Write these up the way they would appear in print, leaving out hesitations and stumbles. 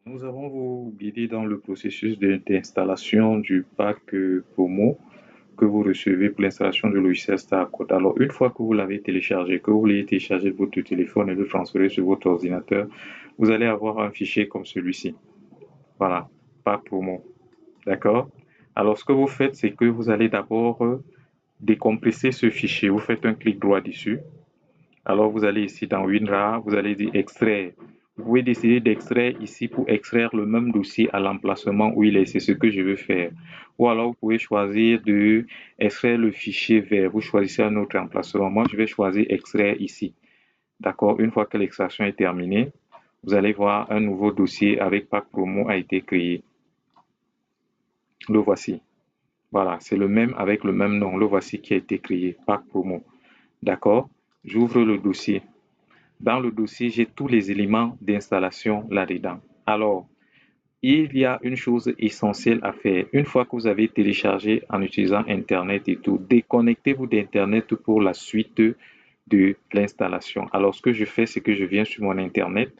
Nous allons vous guider dans le processus d'installation du pack promo que vous recevez pour l'installation du logiciel StarCode. Alors, une fois que vous l'avez téléchargé, que vous l'avez téléchargé de votre téléphone et le transférer sur votre ordinateur, vous allez avoir un fichier comme celui-ci. Voilà, pack promo. D'accord? Alors, ce que vous faites, c'est que vous allez d'abord décompresser ce fichier. Vous faites un clic droit dessus. Alors, vous allez ici dans WinRAR, vous allez dire extraire. Vous pouvez décider d'extraire ici pour extraire le même dossier à l'emplacement où il est. C'est ce que je veux faire. Ou alors, vous pouvez choisir de extraire le fichier vert. Vous choisissez un autre emplacement. Moi, je vais choisir extraire ici. D'accord? Une fois que l'extraction est terminée, vous allez voir un nouveau dossier avec Pack Promo a été créé. Le voici. Voilà, c'est le même avec le même nom. Le voici qui a été créé, Pack Promo. D'accord? J'ouvre le dossier. Dans le dossier, j'ai tous les éléments d'installation là-dedans. Alors, il y a une chose essentielle à faire. Une fois que vous avez téléchargé en utilisant Internet et tout, déconnectez-vous d'Internet pour la suite de l'installation. Alors, ce que je fais, c'est que je viens sur mon Internet,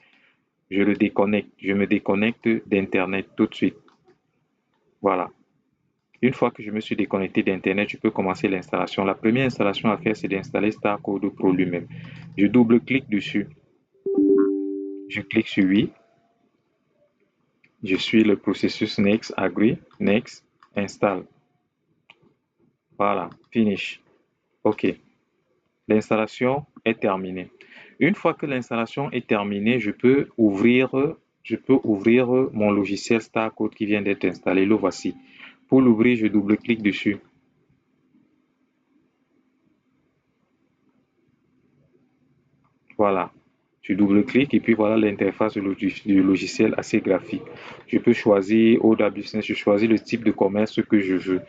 je le déconnecte, je me déconnecte d'Internet tout de suite. Voilà. Une fois que je me suis déconnecté d'Internet, je peux commencer l'installation. La première installation à faire, c'est d'installer StarCode Pro lui-même. Je double-clique dessus. Je clique sur oui. Je suis le processus Next, Agree, Next, Install. Voilà, Finish. OK. L'installation est terminée. Une fois que l'installation est terminée, je peux ouvrir mon logiciel StarCode qui vient d'être installé. Le voici. Pour l'ouvrir, je double-clique dessus. Voilà. Je double-clique et puis voilà l'interface du logiciel assez graphique. Je peux choisir Order Business, je choisis le type de commerce que je veux.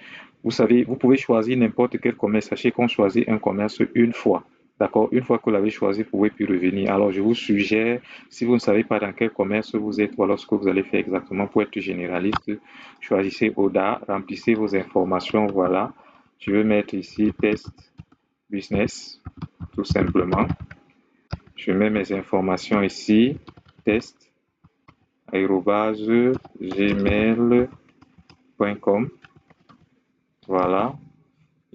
Vous savez, vous pouvez choisir n'importe quel commerce. Sachez qu'on choisit un commerce une fois. D'accord? Une fois que vous l'avez choisi, vous pouvez plus revenir. Alors, je vous suggère, si vous ne savez pas dans quel commerce vous êtes ou alors ce que vous allez faire exactement pour être généraliste, choisissez ODA, remplissez vos informations. Voilà. Je vais mettre ici test business, tout simplement. Je mets mes informations ici, test, gmail.com. Voilà.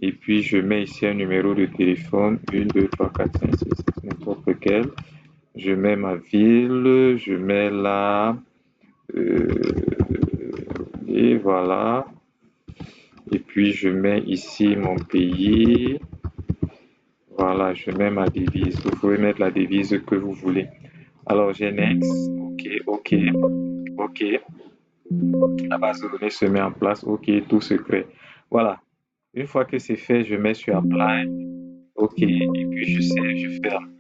Et puis, je mets ici un numéro de téléphone, 1, 2, 3, 4, 5, 6, n'importe lequel. Je mets ma ville, je mets là, euh, et voilà. Et puis, je mets ici mon pays. Voilà, je mets ma devise. Vous pouvez mettre la devise que vous voulez. Alors, j'ai next. OK, OK, OK. La base de données se met en place. OK, tout se crée. Voilà. Une fois que c'est fait, je mets sur Apply. OK. Et puis je sais, je ferme.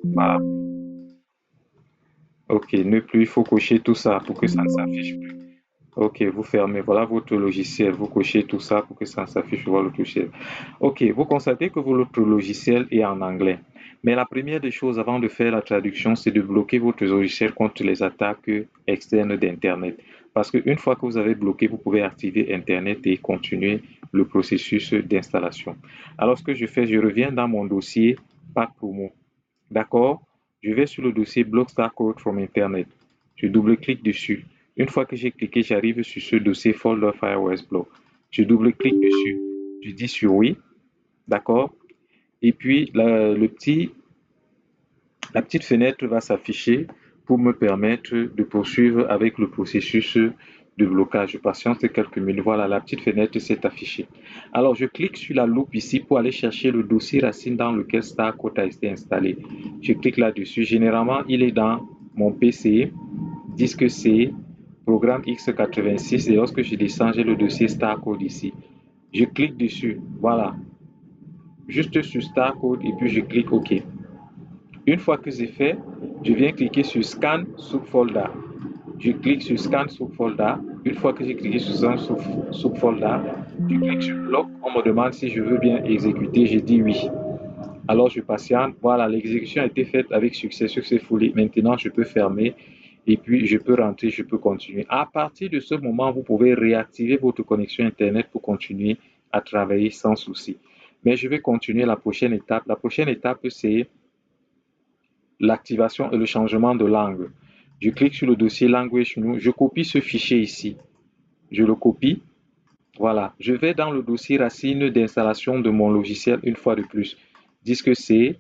Voilà. OK. Ne plus, il faut cocher tout ça pour que ça ne s'affiche plus. OK, vous fermez. Voilà votre logiciel. Vous cochez tout ça pour que ça ne s'affiche sur votre logiciel. OK, vous constatez que votre logiciel est en anglais. Mais la première des choses avant de faire la traduction, c'est de bloquer votre logiciel contre les attaques externes d'Internet. Parce qu'une fois que vous avez bloqué, vous pouvez activer Internet et continuer le processus d'installation. Alors, ce que je fais, je reviens dans mon dossier Pack Promo. D'accord? Je vais sur le dossier Block Star Code from Internet. Je double-clique dessus. Une fois que j'ai cliqué, j'arrive sur ce dossier Folder FireWest Block. Je double-clique dessus. Je dis sur oui. D'accord? Et puis, la petite fenêtre va s'afficher pour me permettre de poursuivre avec le processus de blocage. Je patiente quelques minutes. Voilà, la petite fenêtre s'est affichée. Alors, je clique sur la loupe ici pour aller chercher le dossier racine dans lequel StarCode a été installé. Je clique là-dessus. Généralement, il est dans mon PC, disque C, programme x86. Et lorsque je descends, j'ai le dossier StarCode ici. Je clique dessus. Voilà. Juste sur StarCode et puis je clique OK. Une fois que c'est fait, je viens cliquer sur Scan Subfolder. Je clique sur Scan Subfolder. Une fois que j'ai cliqué sur Scan Subfolder, je clique sur Block. On me demande si je veux bien exécuter. Je dis oui. Alors je patiente. Voilà, l'exécution a été faite avec succès, successfully. Maintenant, je peux fermer et puis je peux rentrer, je peux continuer. À partir de ce moment, vous pouvez réactiver votre connexion Internet pour continuer à travailler sans souci. Mais je vais continuer la prochaine étape. La prochaine étape, c'est l'activation et le changement de langue. Je clique sur le dossier Language New. Je copie ce fichier ici. Je le copie. Voilà. Je vais dans le dossier racine d'installation de mon logiciel une fois de plus. Disque C.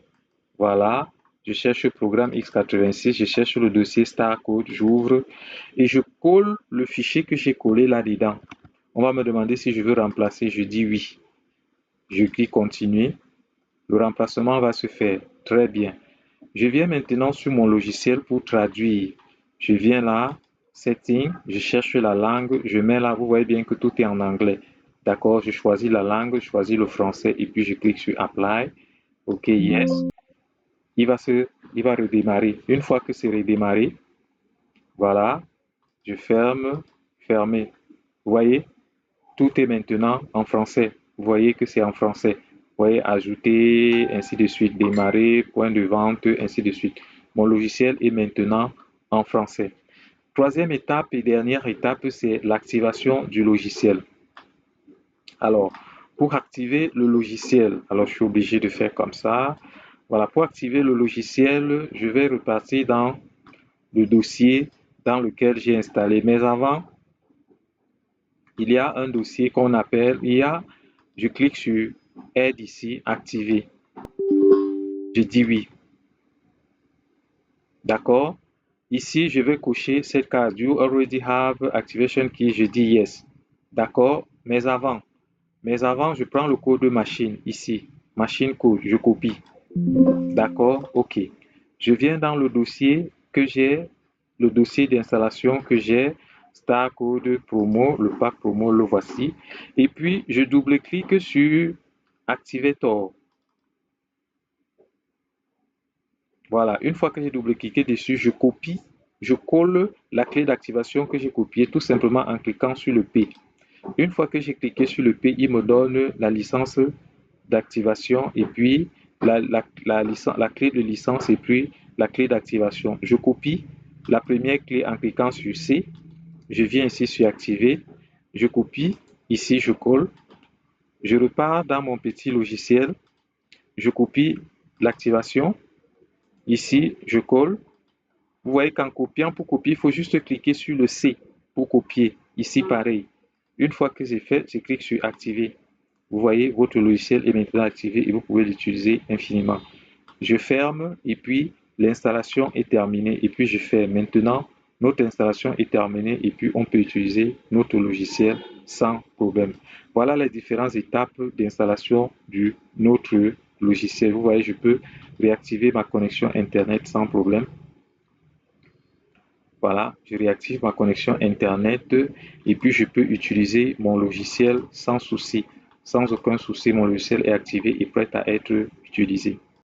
Voilà. Je cherche le programme x86. Je cherche le dossier Starcode. J'ouvre et je colle le fichier que j'ai collé là-dedans. On va me demander si je veux remplacer. Je dis oui. Je clique continuer. Le remplacement va se faire. Très bien. Je viens maintenant sur mon logiciel pour traduire. Je viens là, Setting, je cherche la langue, je mets là, vous voyez bien que tout est en anglais. D'accord, je choisis la langue, je choisis le français et puis je clique sur Apply. OK, yes. Il va redémarrer. Une fois que c'est redémarré, voilà, je ferme, fermer. Vous voyez, tout est maintenant en français. Vous voyez que c'est en français. Vous voyez, ajouter, ainsi de suite, démarrer, point de vente, ainsi de suite. Mon logiciel est maintenant en français. Troisième étape et dernière étape, c'est l'activation du logiciel. Alors, pour activer le logiciel, alors je suis obligé de faire comme ça. Voilà, pour activer le logiciel, je vais repartir dans le dossier dans lequel j'ai installé. Mais avant, il y a un dossier qu'on appelle, je clique sur Aide ici, activer. Je dis oui. D'accord? Ici, je vais cocher cette case. You already have activation key. Je dis yes. D'accord? Mais avant, je prends le code de machine ici. Machine code, je copie. D'accord? OK. Je viens dans le dossier que j'ai, le dossier d'installation que j'ai, Star Code Promo, le pack promo, le voici. Et puis, je double-clique sur Activator. Voilà, une fois que j'ai double-cliqué dessus, je copie, je colle la clé d'activation que j'ai copiée tout simplement en cliquant sur le P. Une fois que j'ai cliqué sur le P, il me donne la licence d'activation et puis la clé de licence et puis la clé d'activation. Je copie la première clé en cliquant sur C. Je viens ici sur activer. Je copie. Ici, je colle. Je repars dans mon petit logiciel. Je copie l'activation. Ici, je colle. Vous voyez qu'en copiant, pour copier, il faut juste cliquer sur le C pour copier. Ici, pareil. Une fois que c'est fait, je clique sur activer. Vous voyez, votre logiciel est maintenant activé et vous pouvez l'utiliser infiniment. Je ferme et puis l'installation est terminée et puis je ferme. Maintenant, notre installation est terminée et puis on peut utiliser notre logiciel sans problème. Voilà les différentes étapes d'installation de notre logiciel. Vous voyez, je peux réactiver ma connexion Internet sans problème. Voilà, je réactive ma connexion Internet et puis je peux utiliser mon logiciel sans souci. Sans aucun souci, mon logiciel est activé et prêt à être utilisé.